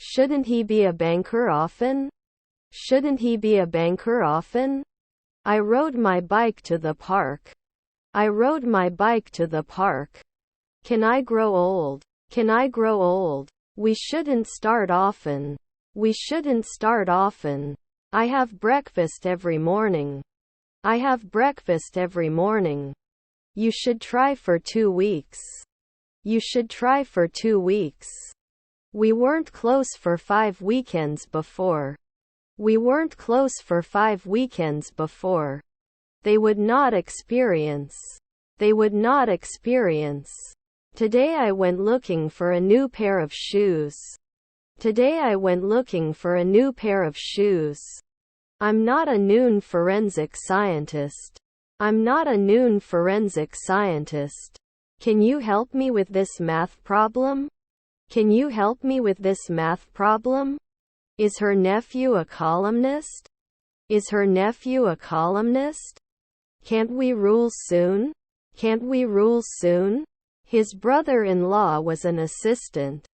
Shouldn't he be a banker often? Shouldn't he be a banker often? I rode my bike to the park. I rode my bike to the park. Can I grow old? Can I grow old? We shouldn't start often. We shouldn't start often. I have breakfast every morning. I have breakfast every morning. You should try for 2 weeks. You should try for 2 weeks. We weren't close for 5 weekends before. We weren't close for 5 weekends before. They would not experience. They would not experience. Today I went looking for a new pair of shoes. Today I went looking for a new pair of shoes. I'm not a noon forensic scientist. I'm not a noon forensic scientist. Can you help me with this math problem? Can you help me with this math problem? Is her nephew a columnist? Is her nephew a columnist? Can't we rule soon? Can't we rule soon? His brother-in-law was an assistant.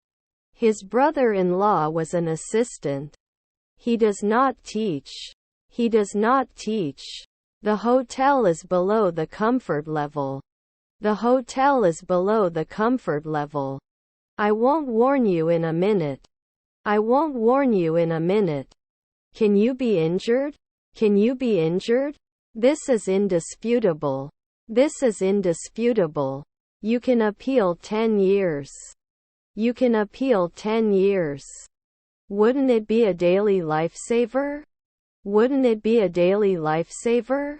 His brother-in-law was an assistant. He does not teach. He does not teach. The hotel is below the comfort level. The hotel is below the comfort level. I won't warn you in a minute. I won't warn you in a minute. Can you be injured? Can you be injured? This is indisputable. This is indisputable. You can appeal 10 years. You can appeal 10 years. Wouldn't it be a daily lifesaver? Wouldn't it be a daily lifesaver?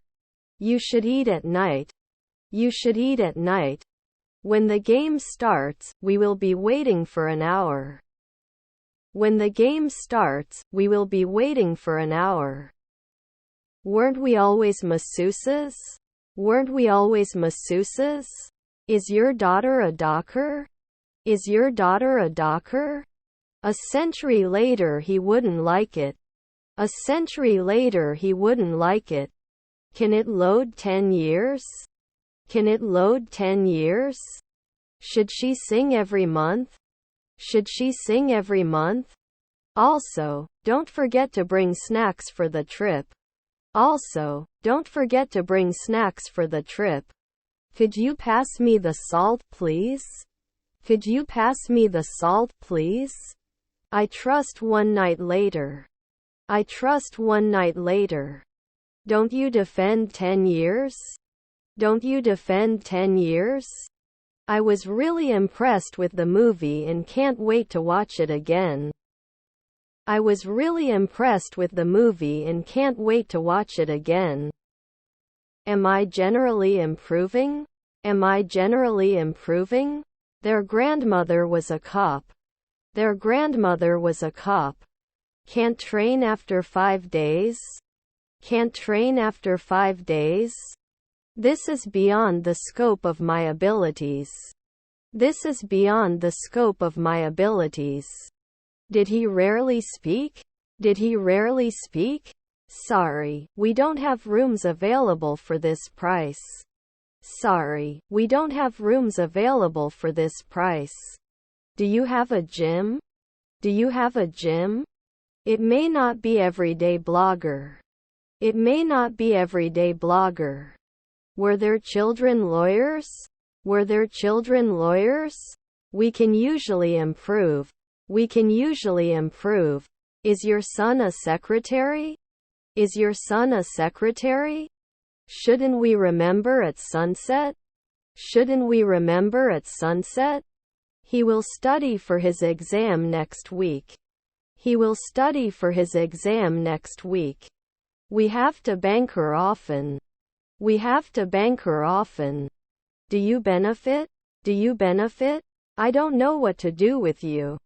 You should eat at night. You should eat at night. When the game starts, we will be waiting for an hour. When the game starts, we will be waiting for an hour. Weren't we always masseuses? Weren't we always masseuses? Is your daughter a docker? Is your daughter a docker? A century later he wouldn't like it. A century later he wouldn't like it. Can it load 10 years? Can it load 10 years? Should she sing every month? Should she sing every month? Also, don't forget to bring snacks for the trip. Also, don't forget to bring snacks for the trip. Could you pass me the salt, please? Could you pass me the salt, please? I trust one night later. I trust one night later. Don't you defend 10 years? Don't you defend 10 years? I was really impressed with the movie and can't wait to watch it again. I was really impressed with the movie and can't wait to watch it again. Am I generally improving? Am I generally improving? Their grandmother was a cop. Their grandmother was a cop. Can't train after 5 days? Can't train after 5 days? This is beyond the scope of my abilities. This is beyond the scope of my abilities. Did he rarely speak? Did he rarely speak? Sorry, we don't have rooms available for this price. Sorry, we don't have rooms available for this price. Do you have a gym? Do you have a gym? It may not be everyday blogger. It may not be everyday blogger. Were their children lawyers? Were their children lawyers? We can usually improve. We can usually improve. Is your son a secretary? Is your son a secretary? Shouldn't we remember at sunset? Shouldn't we remember at sunset? He will study for his exam next week. He will study for his exam next week. We have to bank her often. We have to bank her often. Do you benefit? Do you benefit? I don't know what to do with you.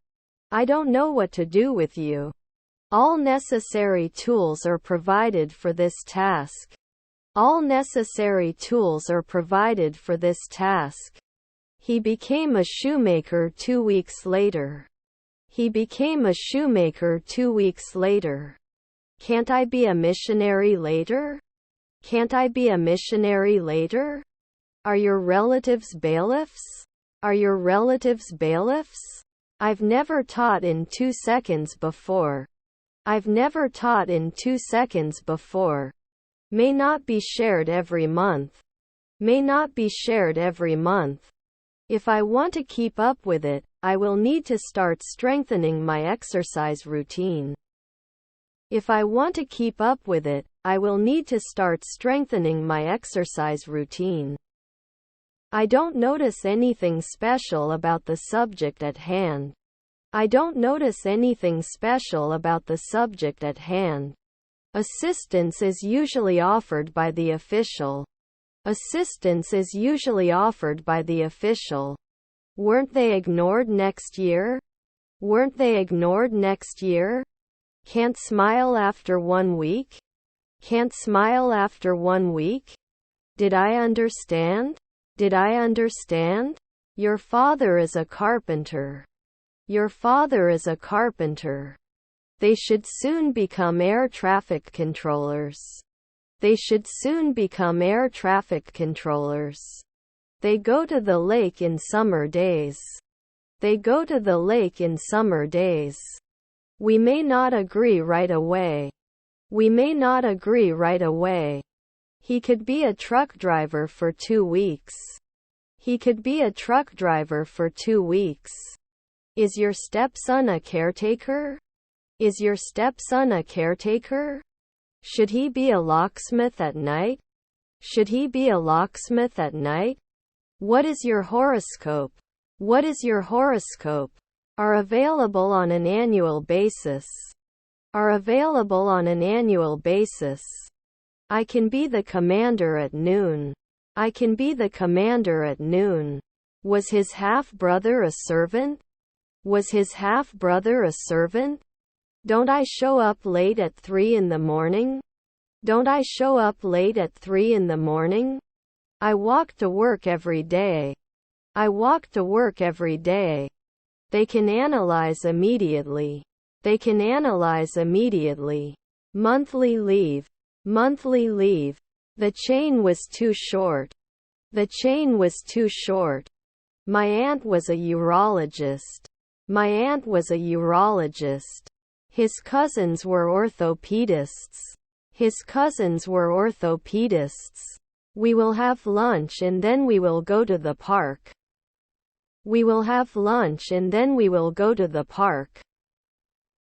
I don't know what to do with you. All necessary tools are provided for this task. All necessary tools are provided for this task. He became a shoemaker 2 weeks later. He became a shoemaker 2 weeks later. Can't I be a missionary later? Can't I be a missionary later? Are your relatives bailiffs? Are your relatives bailiffs? I've never taught in 2 seconds before. I've never taught in 2 seconds before. May not be shared every month. May not be shared every month. If I want to keep up with it, I will need to start strengthening my exercise routine. If I want to keep up with it, I will need to start strengthening my exercise routine. I don't notice anything special about the subject at hand. I don't notice anything special about the subject at hand. Assistance is usually offered by the official. Assistance is usually offered by the official. Weren't they ignored next year? Weren't they ignored next year? Can't smile after 1 week? Can't smile after 1 week? Did I understand? Did I understand? Your father is a carpenter. Your father is a carpenter. They should soon become air traffic controllers. They should soon become air traffic controllers. They go to the lake in summer days. They go to the lake in summer days. We may not agree right away. We may not agree right away. He could be a truck driver for 2 weeks. He could be a truck driver for 2 weeks. Is your stepson a caretaker? Is your stepson a caretaker? Should he be a locksmith at night? Should he be a locksmith at night? What is your horoscope? What is your horoscope? Are available on an annual basis. Are available on an annual basis. I can be the commander at noon. I can be the commander at noon. Was his half-brother a servant? Was his half-brother a servant? Don't I show up late at 3 in the morning? Don't I show up late at 3 in the morning? I walk to work every day. I walk to work every day. They can analyze immediately. They can analyze immediately. Monthly leave. Monthly leave. The chain was too short. The chain was too short. My aunt was a urologist. My aunt was a urologist. His cousins were orthopedists. His cousins were orthopedists. We will have lunch and then we will go to the park. We will have lunch and then we will go to the park.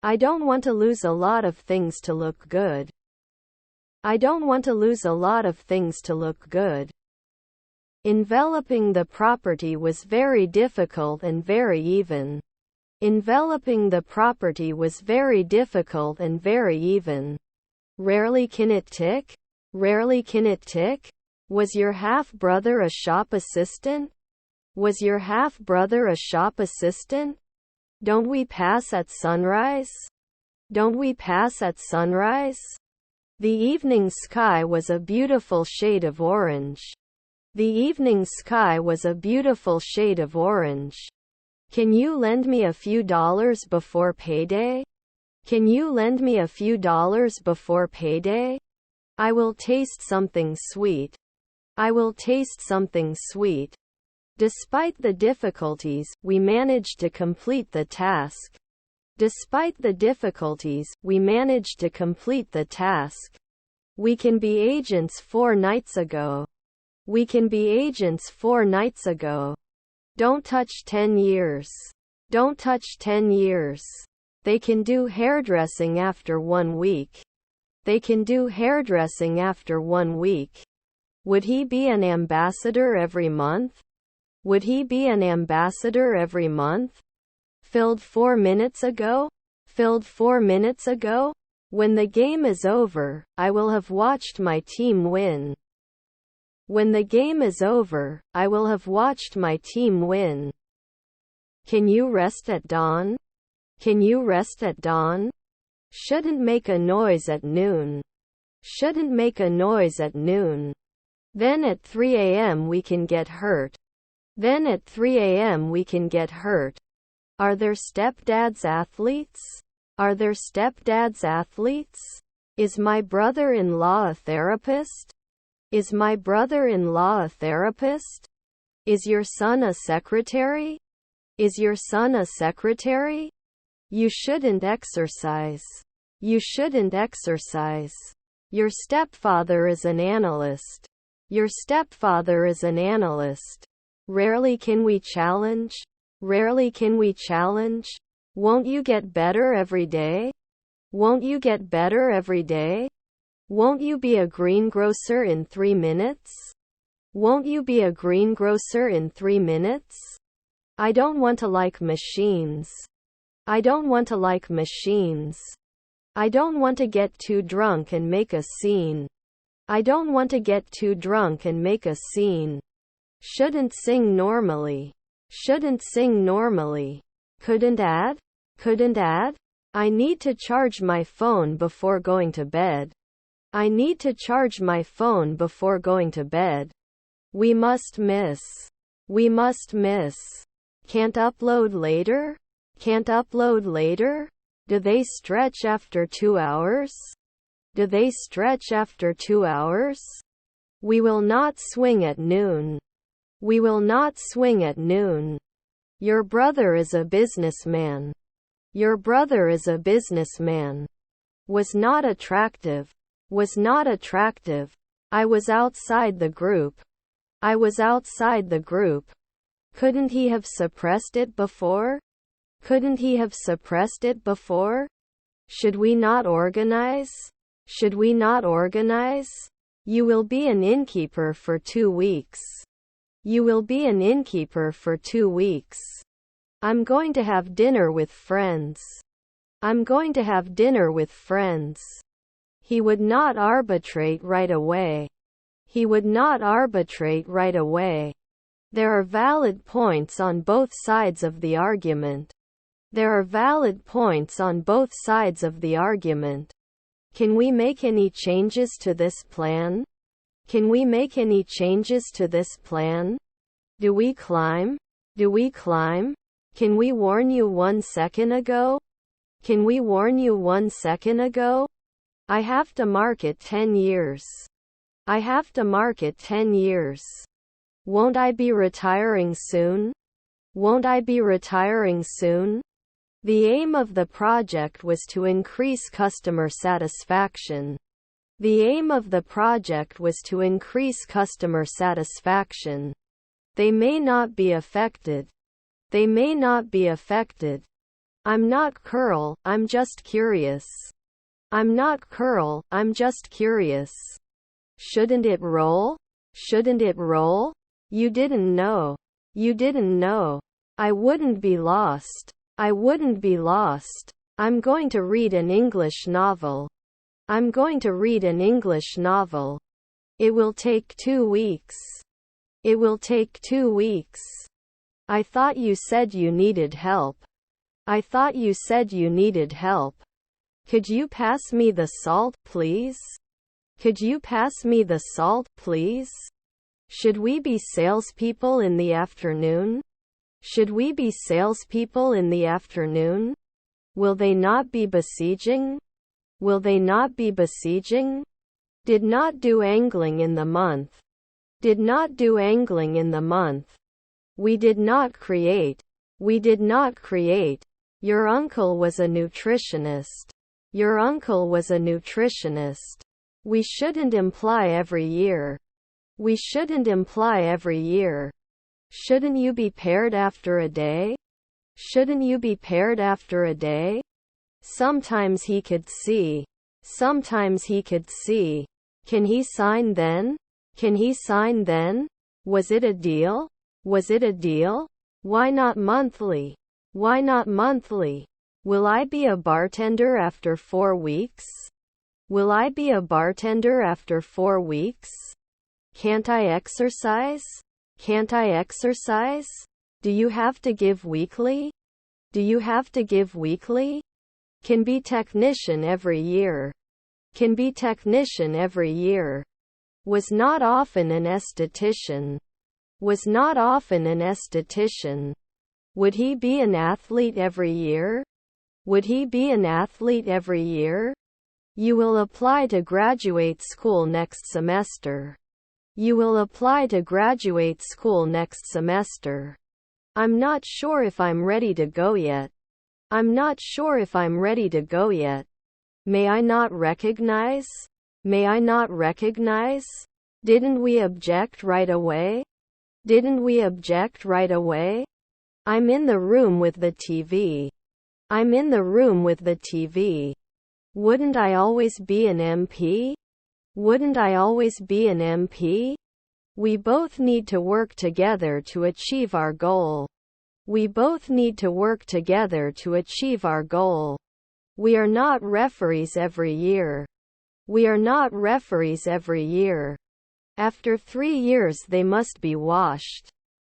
I don't want to lose a lot of things to look good. I don't want to lose a lot of things to look good. Enveloping the property was very difficult and very even. Enveloping the property was very difficult and very even. Rarely can it tick? Rarely can it tick? Was your half-brother a shop assistant? Was your half-brother a shop assistant? Don't we pass at sunrise? Don't we pass at sunrise? The evening sky was a beautiful shade of orange. The evening sky was a beautiful shade of orange. Can you lend me a few dollars before payday? Can you lend me a few dollars before payday? I will taste something sweet. I will taste something sweet. Despite the difficulties, we managed to complete the task. Despite the difficulties, we managed to complete the task. We can be agents 4 nights ago. We can be agents 4 nights ago. Don't touch 10 years. Don't touch 10 years. They can do hairdressing after 1 week. They can do hairdressing after 1 week. Would he be an ambassador every month? Would he be an ambassador every month? Filled 4 minutes ago? Filled 4 minutes ago? When the game is over, I will have watched my team win. When the game is over, I will have watched my team win. Can you rest at dawn? Can you rest at dawn? Shouldn't make a noise at noon. Shouldn't make a noise at noon. Then at 3 a.m. we can get hurt. Then at 3 a.m. we can get hurt. Are there stepdads athletes? Are there stepdads athletes? Is my brother-in-law a therapist? Is my brother-in-law a therapist? Is your son a secretary? Is your son a secretary? You shouldn't exercise. You shouldn't exercise. Your stepfather is an analyst. Your stepfather is an analyst. Rarely can we challenge. Rarely can we challenge. Won't you get better every day? Won't you get better every day? Won't you be a greengrocer in 3 minutes? Won't you be a greengrocer in 3 minutes? I don't want to like machines. I don't want to like machines. I don't want to get too drunk and make a scene. I don't want to get too drunk and make a scene. Shouldn't sing normally. Shouldn't sing normally. Couldn't add? Couldn't add? I need to charge my phone before going to bed. I need to charge my phone before going to bed. We must miss. We must miss. Can't upload later? Can't upload later? Do they stretch after 2 hours? Do they stretch after 2 hours? We will not swing at noon. We will not swing at noon. Your brother is a businessman. Your brother is a businessman. Was not attractive. Was not attractive. I was outside the group. I was outside the group. Couldn't he have suppressed it before? Couldn't he have suppressed it before? Should we not organize? Should we not organize? You will be an innkeeper for 2 weeks. You will be an innkeeper for 2 weeks. I'm going to have dinner with friends. I'm going to have dinner with friends. He would not arbitrate right away. He would not arbitrate right away. There are valid points on both sides of the argument. There are valid points on both sides of the argument. Can we make any changes to this plan? Can we make any changes to this plan? Do we climb? Do we climb? Can we warn you 1 second ago? Can we warn you 1 second ago? I have to mark it 10 years. I have to mark it 10 years. Won't I be retiring soon? Won't I be retiring soon? The aim of the project was to increase customer satisfaction. The aim of the project was to increase customer satisfaction. They may not be affected. They may not be affected. I'm not Curl, I'm just curious. I'm not Curl, I'm just curious. Shouldn't it roll? Shouldn't it roll? You didn't know. You didn't know. I wouldn't be lost. I wouldn't be lost. I'm going to read an English novel. I'm going to read an English novel. It will take 2 weeks. It will take 2 weeks. I thought you said you needed help. I thought you said you needed help. Could you pass me the salt, please? Could you pass me the salt, please? Should we be salespeople in the afternoon? Should we be salespeople in the afternoon? Will they not be besieging? Will they not be besieging? Did not do angling in the month. Did not do angling in the month. We did not create. We did not create. Your uncle was a nutritionist. Your uncle was a nutritionist. We shouldn't imply every year. We shouldn't imply every year. Shouldn't you be paired after a day? Shouldn't you be paired after a day? Sometimes he could see. Sometimes he could see. Can he sign then? Can he sign then? Was it a deal? Was it a deal? Why not monthly? Why not monthly? Will I be a bartender after 4 weeks? Will I be a bartender after 4 weeks? Can't I exercise? Can't I exercise? Do you have to give weekly? Do you have to give weekly? Can be technician every year. Can be technician every year. Was not often an esthetician. Was not often an esthetician. Would he be an athlete every year? Would he be an athlete every year? You will apply to graduate school next semester. You will apply to graduate school next semester. I'm not sure if I'm ready to go yet. I'm not sure if I'm ready to go yet. May I not recognize? May I not recognize? Didn't we object right away? Didn't we object right away? I'm in the room with the TV. I'm in the room with the TV. Wouldn't I always be an MP? Wouldn't I always be an MP? We both need to work together to achieve our goal. We both need to work together to achieve our goal. We are not referees every year. We are not referees every year. After 3 years they must be washed.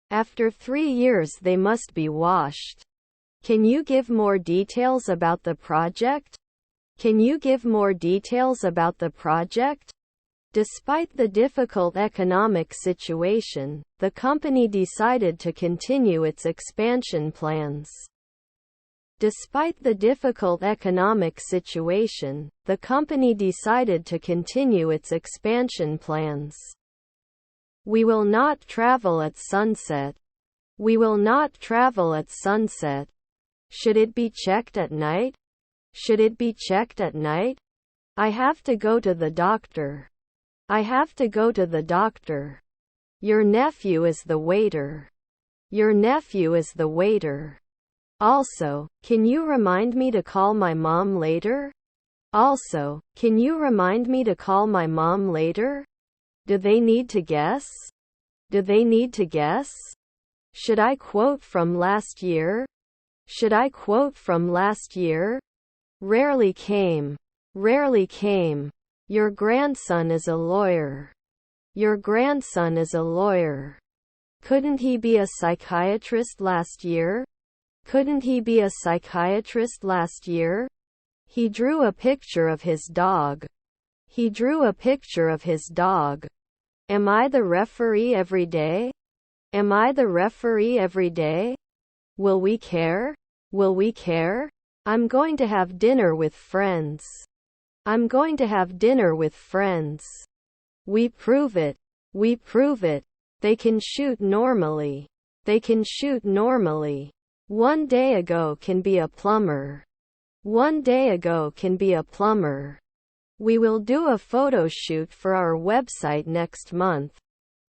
After 3 years they must be washed. Can you give more details about the project? Can you give more details about the project? Despite the difficult economic situation, the company decided to continue its expansion plans. Despite the difficult economic situation, the company decided to continue its expansion plans. We will not travel at sunset. We will not travel at sunset. Should it be checked at night? Should it be checked at night? I have to go to the doctor. I have to go to the doctor. Your nephew is the waiter. Your nephew is the waiter. Also, can you remind me to call my mom later? Also, can you remind me to call my mom later? Do they need to guess? Do they need to guess? Should I quote from last year? Should I quote from last year? Rarely came. Rarely came. Your grandson is a lawyer. Your grandson is a lawyer. Couldn't he be a psychiatrist last year? Couldn't he be a psychiatrist last year? He drew a picture of his dog. He drew a picture of his dog. Am I the referee every day? Am I the referee every day? Will we care? Will we care? I'm going to have dinner with friends. I'm going to have dinner with friends. We prove it. We prove it. They can shoot normally. They can shoot normally. 1 day ago can be a plumber. 1 day ago can be a plumber. We will do a photo shoot for our website next month.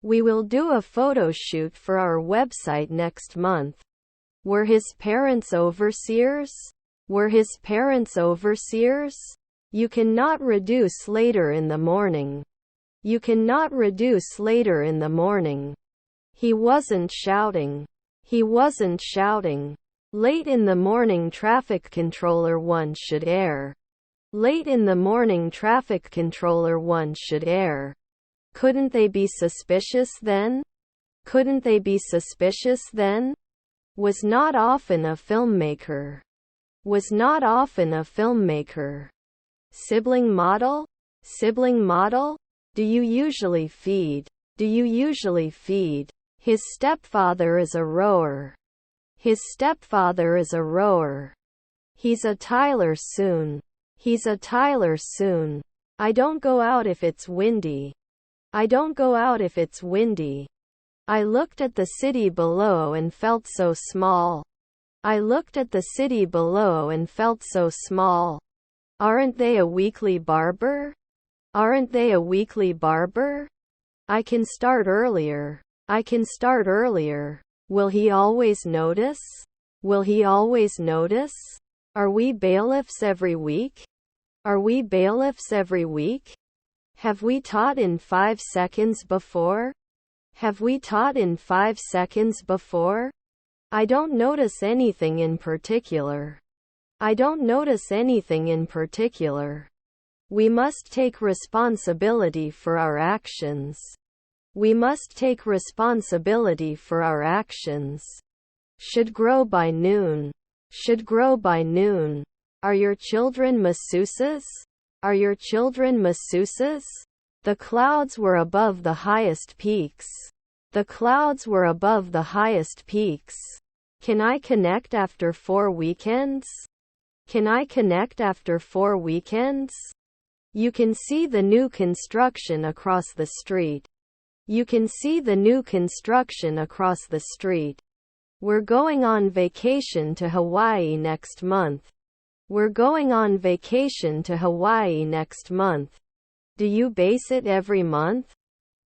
We will do a photo shoot for our website next month. Were his parents overseers? Were his parents overseers? You cannot reduce later in the morning. You cannot reduce later in the morning. He wasn't shouting. He wasn't shouting. Late in the morning traffic controller 1 should err. Late in the morning traffic controller 1 should err. Couldn't they be suspicious then? Couldn't they be suspicious then? Was not often a filmmaker. Was not often a filmmaker. Sibling model? Sibling model? Do you usually feed? Do you usually feed? His stepfather is a rower. His stepfather is a rower. He's a Tyler soon. He's a Tyler soon. I don't go out if it's windy. I don't go out if it's windy. I looked at the city below and felt so small. I looked at the city below and felt so small. Aren't they a weekly barber? Aren't they a weekly barber? I can start earlier. I can start earlier. Will he always notice? Will he always notice? Are we bailiffs every week? Are we bailiffs every week? Have we taught in 5 seconds before? Have we taught in 5 seconds before? I don't notice anything in particular. I don't notice anything in particular. We must take responsibility for our actions. We must take responsibility for our actions. Should grow by noon. Should grow by noon. Are your children masseuses? Are your children masseuses? The clouds were above the highest peaks. The clouds were above the highest peaks. Can I connect after 4 weekends? Can I connect after 4 weekends? You can see the new construction across the street. You can see the new construction across the street. We're going on vacation to Hawaii next month. We're going on vacation to Hawaii next month. Do you base it every month?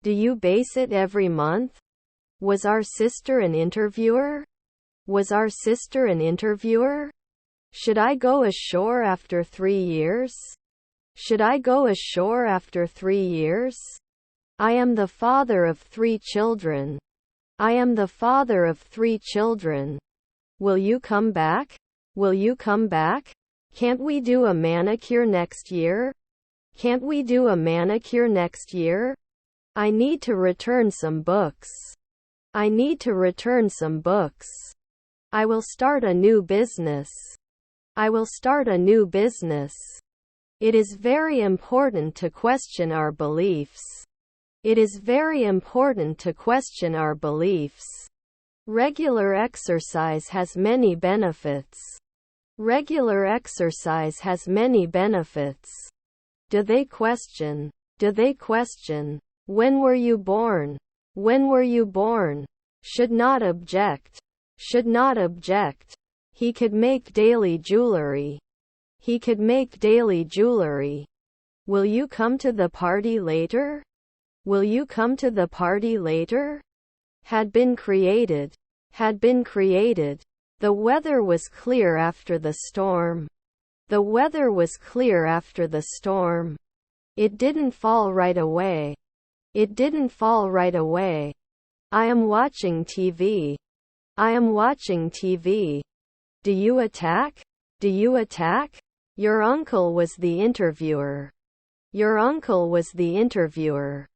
Do you base it every month? Was our sister an interviewer? Was our sister an interviewer? Should I go ashore after 3 years? Should I go ashore after 3 years? I am the father of 3 children. I am the father of 3 children. Will you come back? Will you come back? Can't we do a manicure next year? Can't we do a manicure next year? I need to return some books. I need to return some books. I will start a new business. I will start a new business. It is very important to question our beliefs. It is very important to question our beliefs. Regular exercise has many benefits. Regular exercise has many benefits. Do they question? Do they question? When were you born? When were you born? Should not object. Should not object. He could make daily jewelry. He could make daily jewelry. Will you come to the party later? Will you come to the party later? Had been created. Had been created. The weather was clear after the storm. The weather was clear after the storm. It didn't fall right away. It didn't fall right away. I am watching TV. I am watching TV. Do you attack? Do you attack? Your uncle was the interviewer. Your uncle was the interviewer.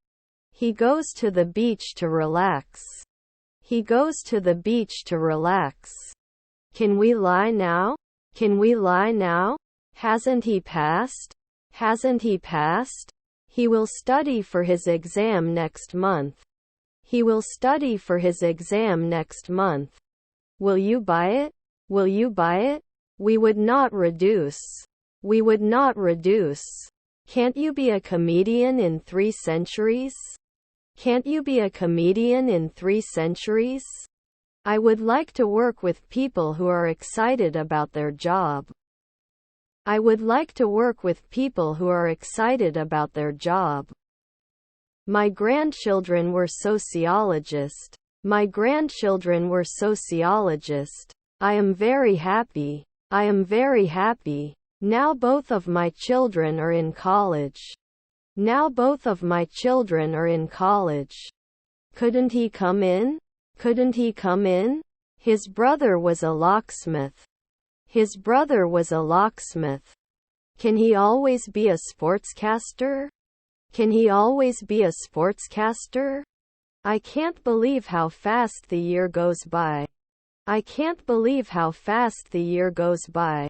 He goes to the beach to relax. He goes to the beach to relax. Can we lie now? Can we lie now? Hasn't he passed? Hasn't he passed? He will study for his exam next month. He will study for his exam next month. Will you buy it? Will you buy it? We would not reduce. We would not reduce. Can't you be a comedian in 3 centuries? Can't you be a comedian in 3 centuries? I would like to work with people who are excited about their job. I would like to work with people who are excited about their job. My grandchildren were sociologists. My grandchildren were sociologists. I am very happy. I am very happy. Now both of my children are in college. Now both of my children are in college. Couldn't he come in? Couldn't he come in? His brother was a locksmith. His brother was a locksmith. Can he always be a sportscaster? Can he always be a sportscaster? I can't believe how fast the year goes by. I can't believe how fast the year goes by.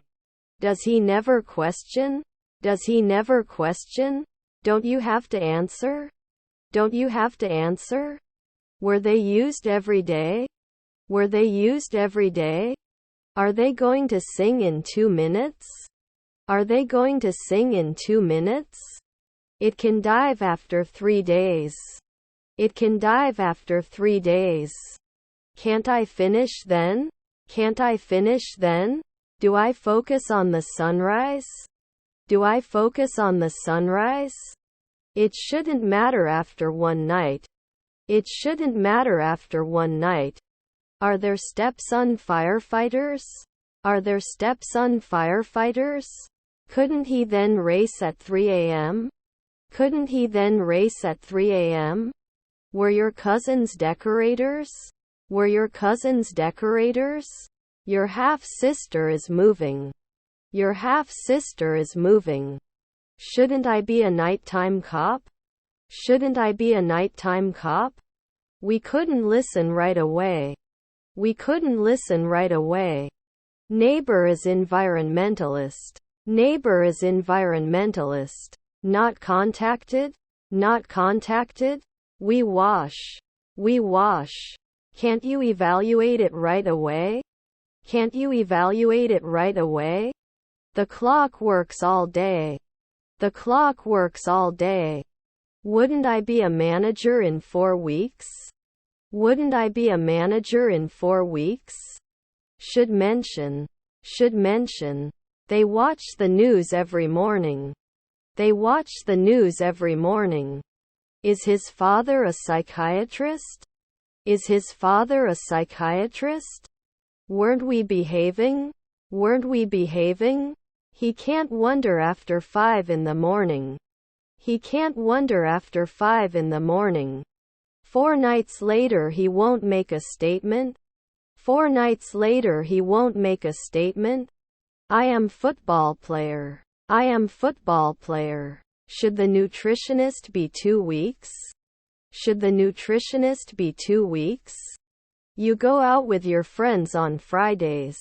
Does he never question? Does he never question? Don't you have to answer? Don't you have to answer? Were they used every day? Were they used every day? Are they going to sing in 2 minutes? Are they going to sing in 2 minutes? It can dive after 3 days. It can dive after 3 days. Can't I finish then? Can't I finish then? Do I focus on the sunrise? Do I focus on the sunrise? It shouldn't matter after 1 night. It shouldn't matter after 1 night. Are there stepson firefighters? Are there stepson firefighters? Couldn't he then race at 3 a.m.? Couldn't he then race at 3 a.m.? Were your cousins decorators? Were your cousins decorators? Your half-sister is moving. Your half-sister is moving. Shouldn't I be a nighttime cop? Shouldn't I be a nighttime cop? We couldn't listen right away. We couldn't listen right away. Neighbor is environmentalist. Neighbor is environmentalist. Not contacted? Not contacted? We wash. We wash. Can't you evaluate it right away? Can't you evaluate it right away? The clock works all day. The clock works all day. Wouldn't I be a manager in 4 weeks? Wouldn't I be a manager in 4 weeks? Should mention. Should mention. They watch the news every morning. They watch the news every morning. Is his father a psychiatrist? Is his father a psychiatrist? Weren't we behaving? Weren't we behaving? He can't wonder after 5 in the morning. He can't wonder after 5 in the morning. 4 nights later he won't make a statement. 4 nights later he won't make a statement. I am football player. I am football player. Should the nutritionist be 2 weeks? Should the nutritionist be 2 weeks? You go out with your friends on Fridays.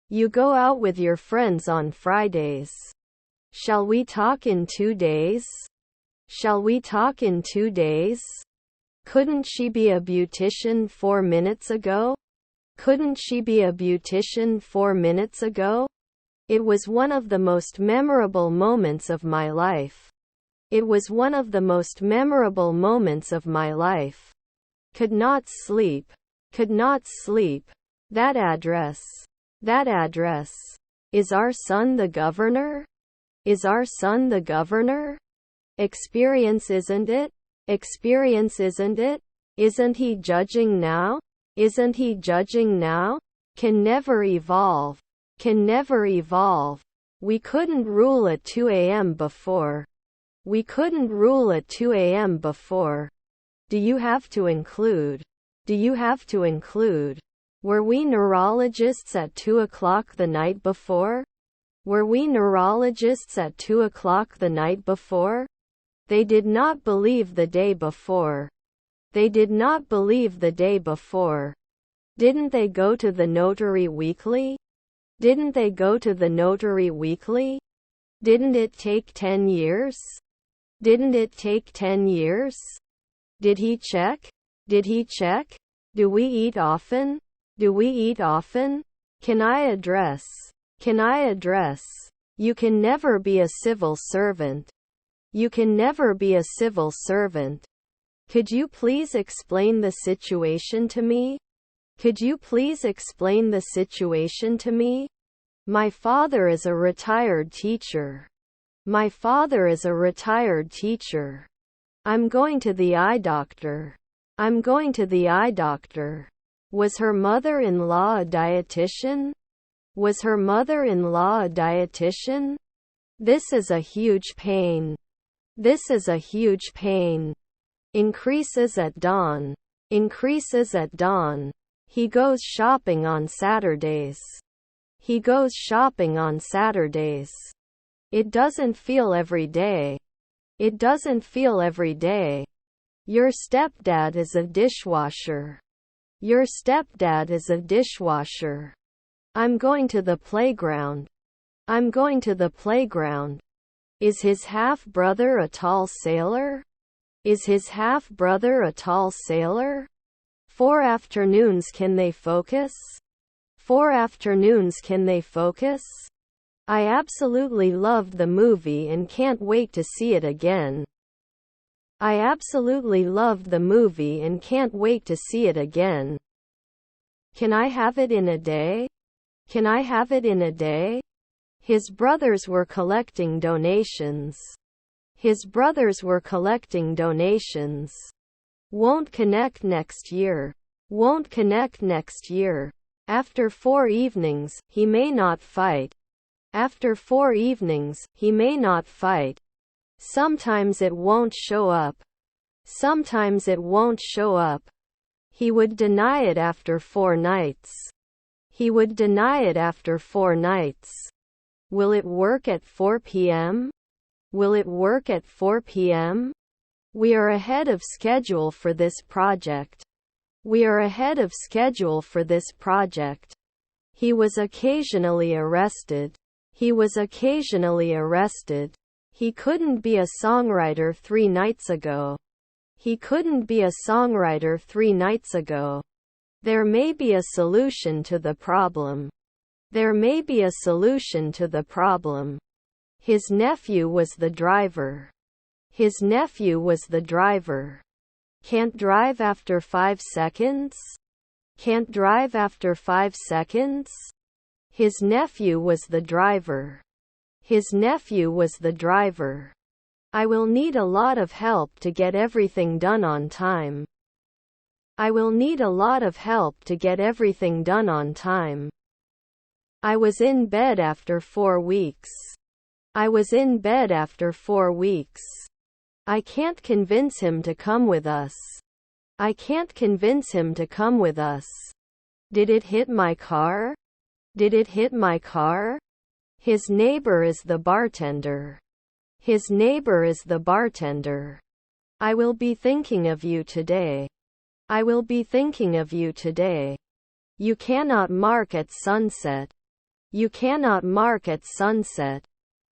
You go out with your friends on Fridays. Shall we talk in 2 days? Shall we talk in 2 days? Couldn't she be a beautician 4 minutes ago? Couldn't she be a beautician 4 minutes ago? It was one of the most memorable moments of my life. It was one of the most memorable moments of my life. Could not sleep. Could not sleep. That address. That address. Is our son the governor? Is our son the governor? Experience, isn't it? Experience, isn't it? Isn't he judging now? Isn't he judging now? Can never evolve. Can never evolve. We couldn't rule at 2 a.m. before. We couldn't rule at 2 a.m. before. Do you have to include? Do you have to include? Were we neurologists at 2 o'clock the night before? Were we neurologists at 2 o'clock the night before? They did not believe the day before. They did not believe the day before. Didn't they go to the notary weekly? Didn't they go to the notary weekly? Didn't it take 10 years? Didn't it take 10 years? Did he check? Did he check? Do we eat often? Do we eat often? Can I address? Can I address? You can never be a civil servant. You can never be a civil servant. Could you please explain the situation to me? Could you please explain the situation to me? My father is a retired teacher. My father is a retired teacher. I'm going to the eye doctor. I'm going to the eye doctor. Was her mother-in-law a dietitian? Was her mother-in-law a dietitian? This is a huge pain. This is a huge pain. Increases at dawn. Increases at dawn. He goes shopping on Saturdays. He goes shopping on Saturdays. It doesn't feel every day. It doesn't feel every day. Your stepdad is a dishwasher. Your stepdad is a dishwasher. I'm going to the playground. I'm going to the playground. Is his half-brother a tall sailor? Is his half-brother a tall sailor? 4 afternoons, can they focus? 4 afternoons, can they focus? I absolutely loved the movie and can't wait to see it again. I absolutely loved the movie and can't wait to see it again. Can I have it in a day? Can I have it in a day? His brothers were collecting donations. His brothers were collecting donations. Won't connect next year. Won't connect next year. After 4 evenings, he may not fight. After 4 evenings, he may not fight. Sometimes it won't show up. Sometimes it won't show up. He would deny it after 4 nights. He would deny it after 4 nights. Will it work at 4 p.m.? Will it work at 4 p.m.? We are ahead of schedule for this project. We are ahead of schedule for this project. He was occasionally arrested. He was occasionally arrested. He couldn't be a songwriter 3 nights ago. He couldn't be a songwriter 3 nights ago. There may be a solution to the problem. There may be a solution to the problem. His nephew was the driver. His nephew was the driver. Can't drive after 5 seconds? Can't drive after 5 seconds? His nephew was the driver. His nephew was the driver. I will need a lot of help to get everything done on time. I will need a lot of help to get everything done on time. I was in bed after 4 weeks. I was in bed after 4 weeks. I can't convince him to come with us. I can't convince him to come with us. Did it hit my car? Did it hit my car? His neighbor is the bartender. His neighbor is the bartender. I will be thinking of you today. I will be thinking of you today. You cannot mark at sunset. You cannot mark at sunset.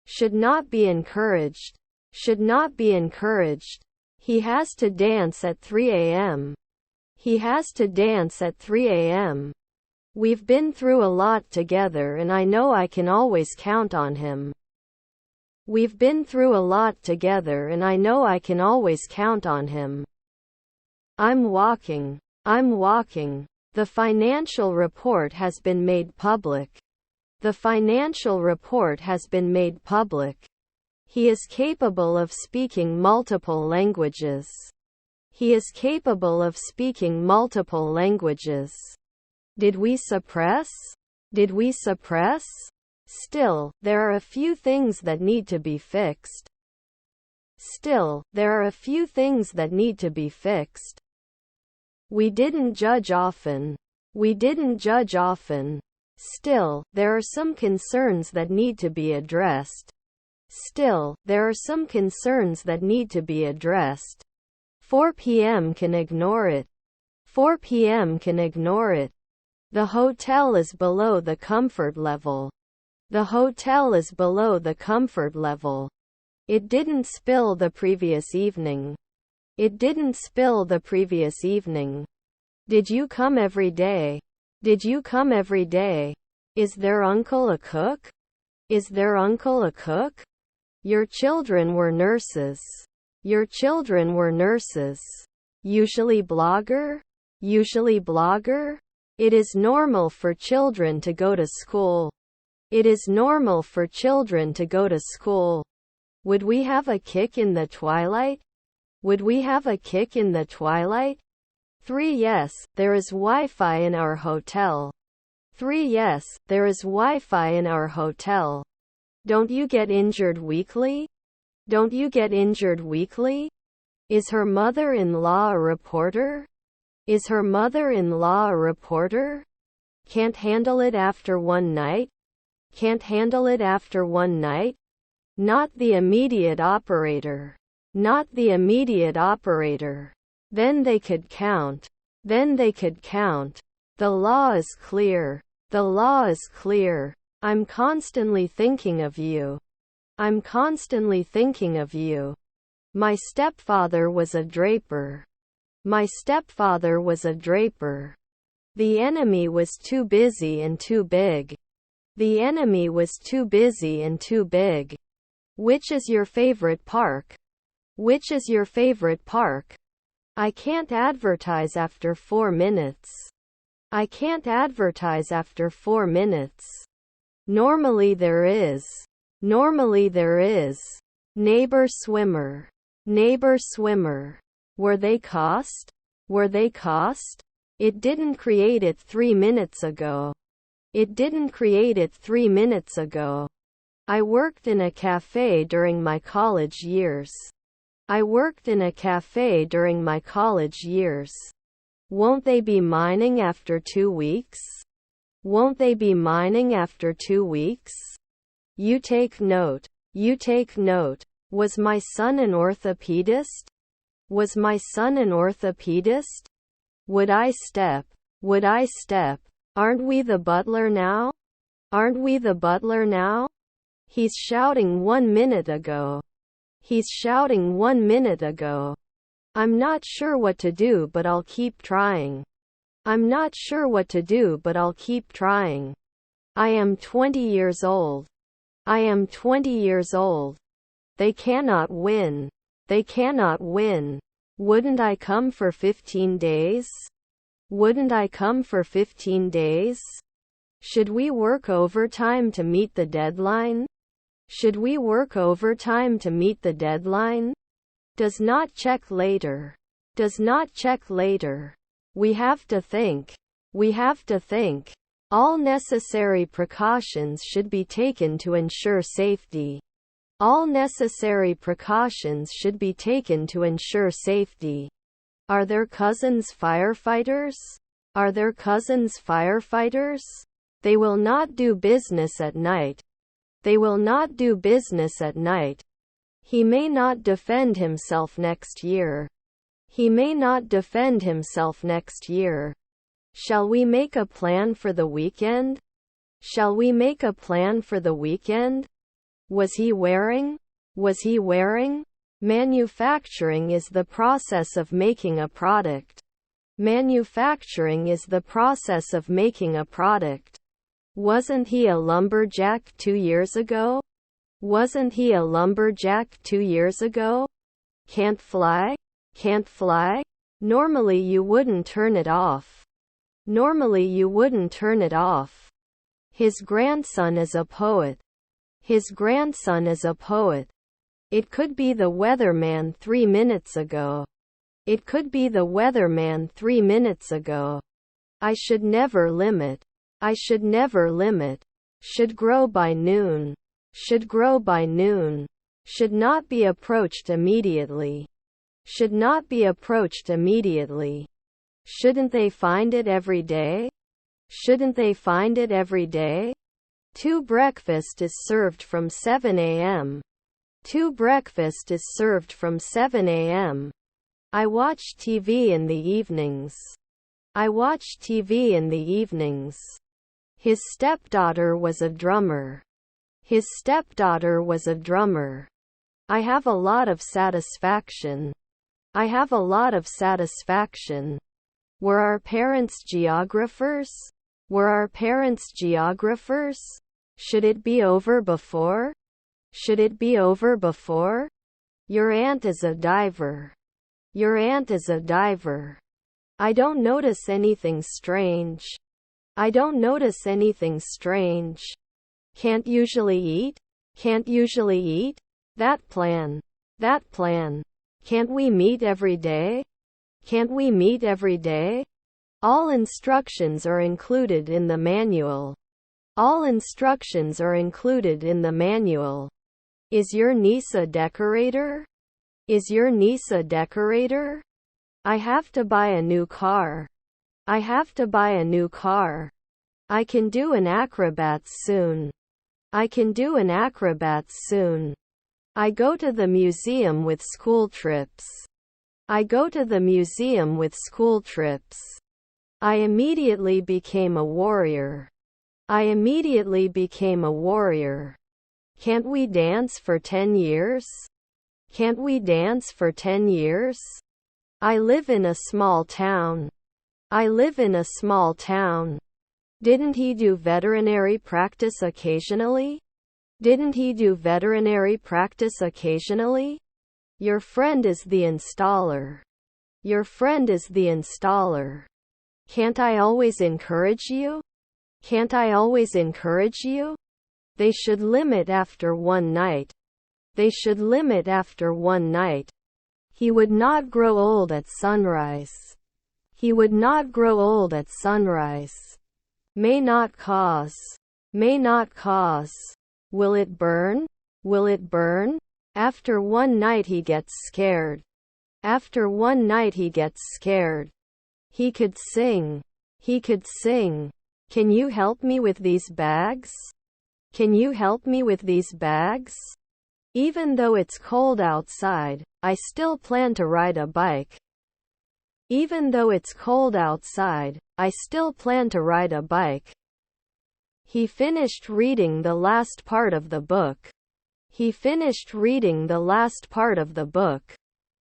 Should not be encouraged. Should not be encouraged. He has to dance at 3 a.m. He has to dance at 3 a.m. We've been through a lot together and I know I can always count on him. We've been through a lot together and I know I can always count on him. I'm walking. I'm walking. The financial report has been made public. The financial report has been made public. He is capable of speaking multiple languages. He is capable of speaking multiple languages. Did we suppress? Did we suppress? Still, there are a few things that need to be fixed. Still, there are a few things that need to be fixed. We didn't judge often. We didn't judge often. Still, there are some concerns that need to be addressed. Still, there are some concerns that need to be addressed. 4 p.m. can ignore it. 4 p.m. can ignore it. The hotel is below the comfort level. The hotel is below the comfort level. It didn't spill the previous evening. It didn't spill the previous evening. Did you come every day? Did you come every day? Is their uncle a cook? Is their uncle a cook? Your children were nurses. Your children were nurses. Usually blogger? Usually blogger? It is normal for children to go to school. It is normal for children to go to school. Would we have a kick in the twilight? Would we have a kick in the twilight? 3 Yes, there is Wi-Fi in our hotel. 3 Yes, there is Wi-Fi in our hotel. Don't you get injured weekly? Don't you get injured weekly? Is her mother-in-law a reporter? Is her mother-in-law a reporter? Can't handle it after one night? Can't handle it after one night? Not the immediate operator. Not the immediate operator. Then they could count. Then they could count. The law is clear. The law is clear. I'm constantly thinking of you. I'm constantly thinking of you. My stepfather was a draper. My stepfather was a draper. The enemy was too busy and too big. The enemy was too busy and too big. Which is your favorite park? Which is your favorite park? I can't advertise after 4 minutes. I can't advertise after 4 minutes. Normally there is. Normally there is. Neighbor swimmer. Neighbor swimmer. Were they cost? Were they cost? It didn't create it 3 minutes ago. It didn't create it 3 minutes ago. I worked in a cafe during my college years. I worked in a cafe during my college years. Won't they be mining after 2 weeks? Won't they be mining after 2 weeks? You take note. You take note. Was my son an orthopedist? Was my son an orthopedist? Would I step? Would I step? Aren't we the butler now? Aren't we the butler now? He's shouting 1 minute ago. He's shouting 1 minute ago. I'm not sure what to do, but I'll keep trying. I'm not sure what to do, but I'll keep trying. I am 20 years old. I am 20 years old. They cannot win. They cannot win. Wouldn't I come for 15 days? Wouldn't I come for 15 days? Should we work overtime to meet the deadline? Should we work overtime to meet the deadline? Does not check later. Does not check later. We have to think. We have to think. All necessary precautions should be taken to ensure safety. All necessary precautions should be taken to ensure safety. Are their cousins firefighters? Are their cousins firefighters? They will not do business at night. They will not do business at night. He may not defend himself next year. He may not defend himself next year. Shall we make a plan for the weekend? Shall we make a plan for the weekend? Was he wearing? Was he wearing? Manufacturing is the process of making a product. Manufacturing is the process of making a product. Wasn't he a lumberjack 2 years ago? Wasn't he a lumberjack 2 years ago? Can't fly? Can't fly? Normally you wouldn't turn it off. Normally you wouldn't turn it off. His grandson is a poet. His grandson is a poet. It could be the weatherman 3 minutes ago. It could be the weatherman 3 minutes ago. I should never limit. I should never limit. Should grow by noon. Should grow by noon. Should not be approached immediately. Should not be approached immediately. Shouldn't they find it every day? Shouldn't they find it every day? 2 Breakfast is served from 7 a.m. 2 Breakfast is served from 7 a.m. I watch TV in the evenings. I watch TV in the evenings. His stepdaughter was a drummer. His stepdaughter was a drummer. I have a lot of satisfaction. I have a lot of satisfaction. Were our parents geographers? Were our parents geographers? Should it be over before? Should it be over before? Your aunt is a diver. Your aunt is a diver. I don't notice anything strange. I don't notice anything strange. Can't usually eat? Can't usually eat? That plan. That plan. Can't we meet every day? Can't we meet every day? All instructions are included in the manual. All instructions are included in the manual. Is your niece a decorator? Is your niece a decorator? I have to buy a new car. I have to buy a new car. I can do an acrobats soon. I can do an acrobats soon. I go to the museum with school trips. I go to the museum with school trips. I immediately became a warrior. I immediately became a warrior. Can't we dance for 10 years? Can't we dance for 10 years? I live in a small town. I live in a small town. Didn't he do veterinary practice occasionally? Didn't he do veterinary practice occasionally? Your friend is the installer. Your friend is the installer. Can't I always encourage you? Can't I always encourage you? They should limit after one night. They should limit after one night. He would not grow old at sunrise. He would not grow old at sunrise. May not cause. May not cause. Will it burn? Will it burn? After one night he gets scared. After one night he gets scared. He could sing. He could sing. Can you help me with these bags? Can you help me with these bags? Even though it's cold outside, I still plan to ride a bike. Even though it's cold outside, I still plan to ride a bike. He finished reading the last part of the book. He finished reading the last part of the book.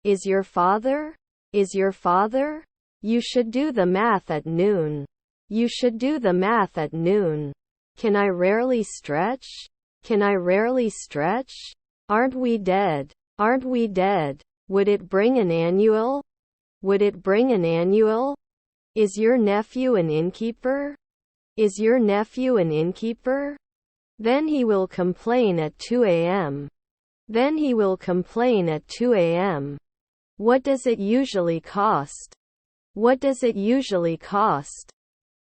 Is your father? Is your father? You should do the math at noon. You should do the math at noon. Can I rarely stretch? Can I rarely stretch? Aren't we dead? Aren't we dead? Would it bring an annual? Would it bring an annual? Is your nephew an innkeeper? Is your nephew an innkeeper? Then he will complain at 2 a.m. Then he will complain at 2 a.m. What does it usually cost? What does it usually cost?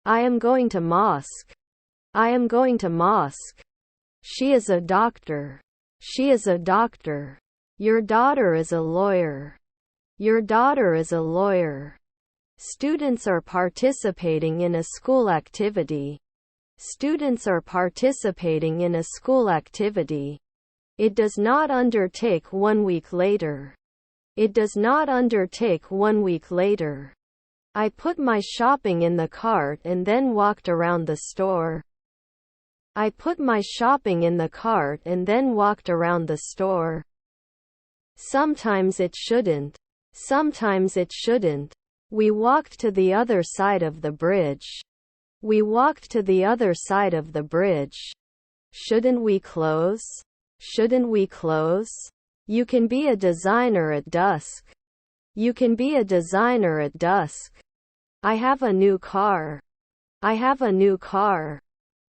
I am going to mosque. I am going to mosque. She is a doctor. She is a doctor. Your daughter is a lawyer. Your daughter is a lawyer. Students are participating in a school activity. Students are participating in a school activity. It does not undertake 1 week later. It does not undertake 1 week later. I put my shopping in the cart and then walked around the store. I put my shopping in the cart and then walked around the store. Sometimes it shouldn't. Sometimes it shouldn't. We walked to the other side of the bridge. We walked to the other side of the bridge. Shouldn't we close? Shouldn't we close? You can be a designer at dusk. You can be a designer at dusk. I have a new car. I have a new car.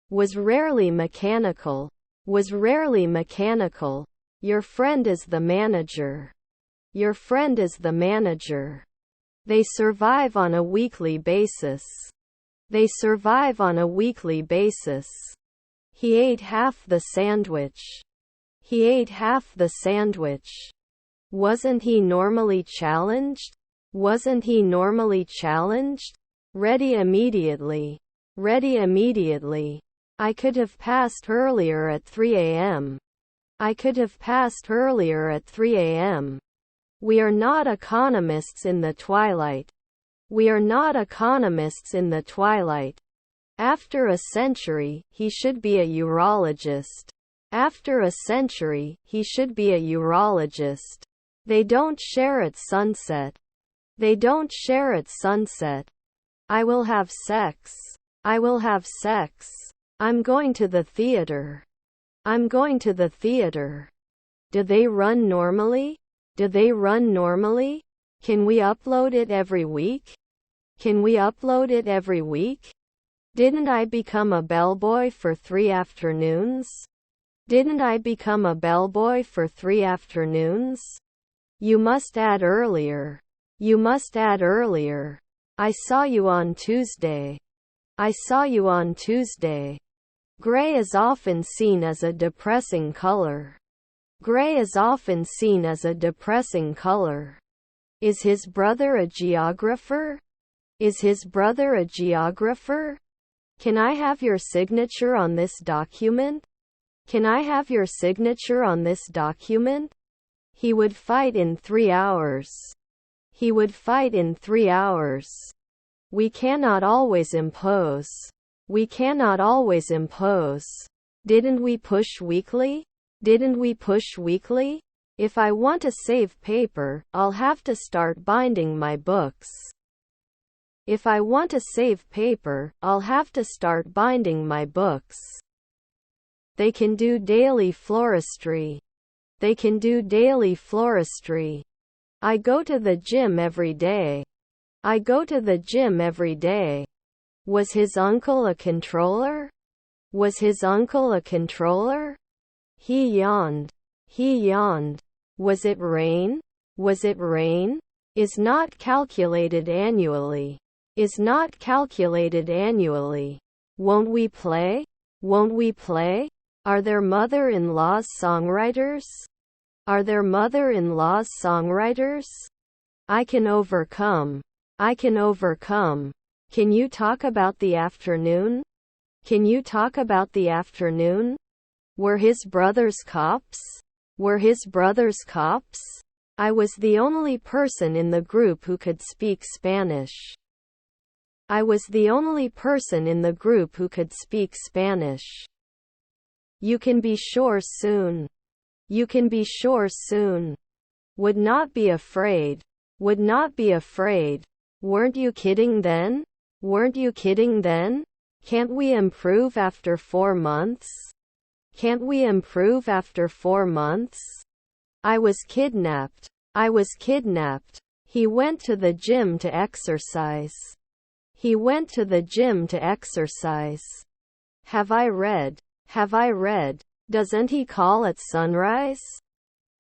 Was rarely mechanical. Was rarely mechanical. Your friend is the manager. Your friend is the manager. They survive on a weekly basis. They survive on a weekly basis. He ate half the sandwich. He ate half the sandwich. Wasn't he normally challenged? Wasn't he normally challenged? Ready immediately. Ready immediately. I could have passed earlier at 3 a.m. I could have passed earlier at 3 a.m. We are not economists in the twilight. We are not economists in the twilight. After a century, he should be a urologist. After a century, he should be a urologist. They don't share at sunset. They don't share at sunset. I will have sex. I will have sex. I'm going to the theater. I'm going to the theater. Do they run normally? Do they run normally? Can we upload it every week? Can we upload it every week? Didn't I become a bellboy for 3 afternoons? Didn't I become a bellboy for 3 afternoons? You must add earlier. You must add earlier. I saw you on Tuesday. I saw you on Tuesday. Gray is often seen as a depressing color. Gray is often seen as a depressing color. Is his brother a geographer? Is his brother a geographer? Can I have your signature on this document? Can I have your signature on this document? He would fight in 3 hours. He would fight in 3 hours. We cannot always impose. We cannot always impose. Didn't we push weekly? Didn't we push weekly? If I want to save paper, I'll have to start binding my books. If I want to save paper, I'll have to start binding my books. They can do daily floristry. They can do daily floristry. I go to the gym every day. I go to the gym every day. Was his uncle a controller? Was his uncle a controller? He yawned. He yawned. Was it rain? Was it rain? Is not calculated annually. Is not calculated annually. Won't we play? Won't we play? Are there mother-in-law's songwriters? Are there mother-in-law's songwriters? I can overcome. I can overcome. Can you talk about the afternoon? Can you talk about the afternoon? Were his brothers cops? Were his brothers cops? I was the only person in the group who could speak Spanish. I was the only person in the group who could speak Spanish. You can be sure soon. You can be sure soon. Would not be afraid. Would not be afraid. Weren't you kidding then? Weren't you kidding then? Can't we improve after 4 months? Can't we improve after 4 months? I was kidnapped. I was kidnapped. He went to the gym to exercise. He went to the gym to exercise. Have I read? Have I read? Doesn't he call at sunrise?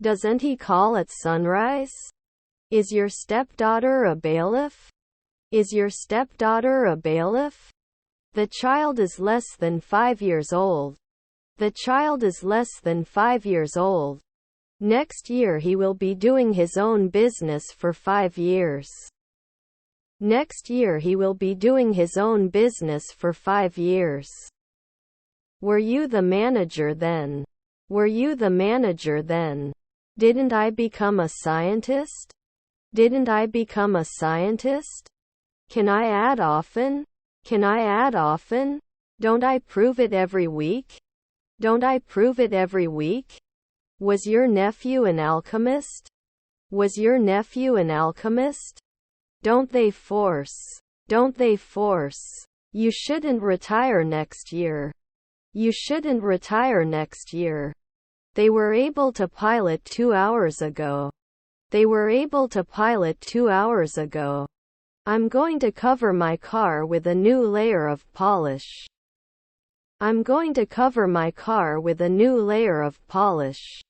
Doesn't he call at sunrise? Is your stepdaughter a bailiff? Is your stepdaughter a bailiff? The child is less than 5 years old. The child is less than 5 years old. Next year he will be doing his own business for 5 years. Next year he will be doing his own business for 5 years. Were you the manager then? Were you the manager then? Didn't I become a scientist? Didn't I become a scientist? Can I add often? Can I add often? Don't I prove it every week? Don't I prove it every week? Was your nephew an alchemist? Was your nephew an alchemist? Don't they force? Don't they force? You shouldn't retire next year. You shouldn't retire next year. They were able to pilot 2 hours ago. They were able to pilot 2 hours ago. I'm going to cover my car with a new layer of polish. I'm going to cover my car with a new layer of polish.